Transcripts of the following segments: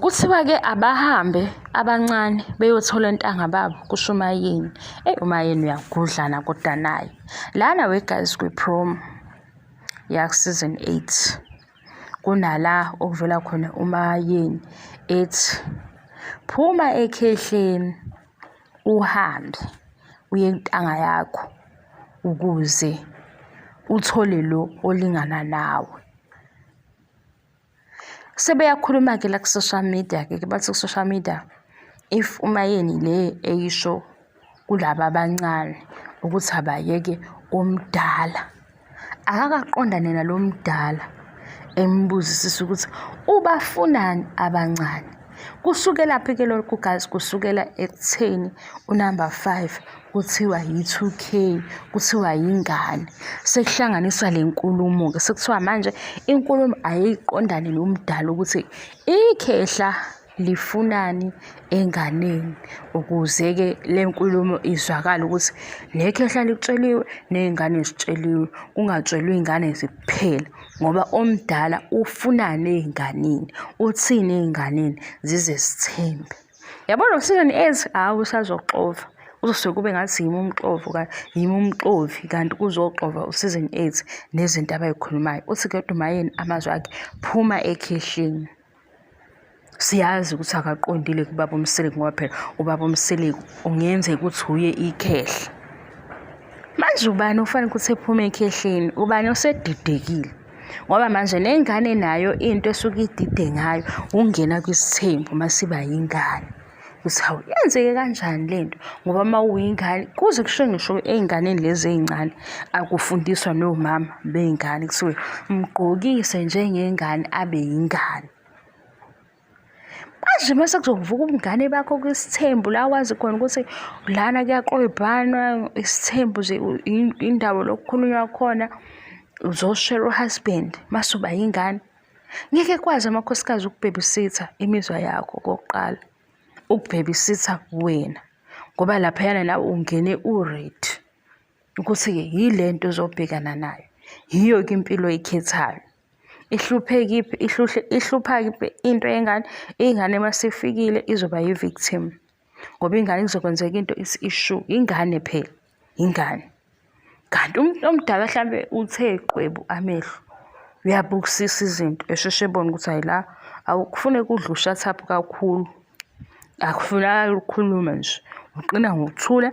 Kuthiwa-ke abahambe abancane beyothola ontanga babo kusho uMayeni. uMayeni uyagudlana kodwa naye. Lana we-guys kwi-promo ya-season 8. Kunala okuvela khona uMayeni ethi, phuma ekhehleni uhambe uye intanga yakho ukuze uthole lo olingana nawe. Sebeyakhuluma-ke la ku-social media-ke bathi ku-social media, if uMayeni le eyisho kulaba abancane ukuthi abayeke omdala, akakaqondane nalo mdala embuzisisa ukuthi ubafunani abancane. Kusukela phi-ke lokhu guys? Kusukela ekutheni unumber 5 kuthiwa yi-2K, kuthiwa yingane. Sekuhlanganiswa le nkulumo-ke sekuthiwa manje inkulumo ayiqondane nomdala ukuthi ikhehla lifunani enganeni, ukuze-ke le nkulumo izwakale ukuthi nekhehla likutsheliwe ney'ngane zitsheliwe, kungatshelwa iy'ngane zikuphela ngoba omdala ufunani ey'nganeni, uthini ey'nganeni zize zithembe. Yabona ngo-season 8 hawu usazoxova, kuzosuke kube ngathi yimi umxovi kanti kuzoxova u-season 8 nezinto abay'khulumayo. Uthi kodwa uMayeni amazwi akhe, phuma ekhehleni. Siyazi ukuthi akaqondile kuBaba uMseleki ngoba phela uBaba uMseleki ungenzeka ukuthi uye ikhehla. Manje ubani ufanele ukuthi ephume ekhehleni? Ubani osedidekile? Ngoba manje nengane nayo into esuke idide ngayo ukungena kwisithembu masiba yingane. Ukuthi hawu yenzeke kanjani lento? Ngoba uma uyingane kuze kusho ngisho ey'nganeni lezi ey'ncane akufundiswa nomama bey'ngane kuthiwe mgqokise njengengane abe yingane. Manje mase kuzovuka ubungane bakho kwisithembu la wazi khona ukuthi lana kuyaxoyibhanwa, isithembu nje indawo lokukhulunywa khona, uzoshera u-husband mase uba yingane. Ngeke kwazi amakhosikazi ukubhebhisitha imizwa yakho kokuqala, ukubhebhisitha wena ngoba laphayana nawe ungene u-ready ukuthi-ke yilento ozobhekana nayo, yiyo-ke impilo oyikhethayo. Ihlupha-ke into yengane, ingane masifikile izoba yi-victim ngoba ingane kuzokwenzeka into issue, ingane phela, ingane. Kanti umuntu omdala mhlambe uthe qwebu amehlo, uyabukisisa izinto esheshe ebone ukuthi hayi la awukufuneka udle ushathaphu kakhulu, akufunakali ukukhuluma nje, uqina ngokuthula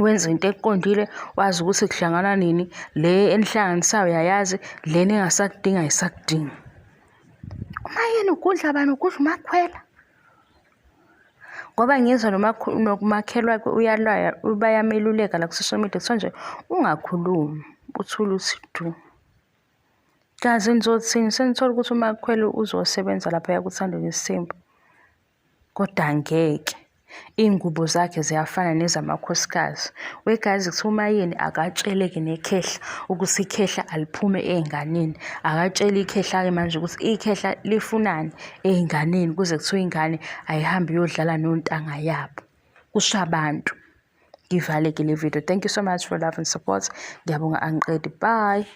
wenza into eqondile, wazi ukuthi kuhlangana nini, le enihlanganisayo uyayazi, le nengasakudinga ayisakudingi. uMayeni ugudla bani? Ugudla uMakhwela ngoba ngizwa nomakhelwa uyalaya, bayameluleka la ku-social media kuthiwa nje ungakhulumi, uthule uthi du. Kazi nizothini? Senithola ukuthi uMakhwela uzosebenza laphaya kuthandweni isithembu, kodwa angeke. Iy'ngubo zakhe ziyafana nezamakhosikazi. We-guys kuthiwa uMayeni akatsheleke nekhehla ukuthi ikhehla aliphume ey'nganeni, akatshele ikhehla-ke manje ukuthi ikhehla lifunani ey'nganeni kuze kuthiwa ingane ayihambe iyodlala nontanga yabo. Kusho abantu. Ngivale-ke le video. Thank you so much for love and support. Ngiyabonga angiqedi. Bye.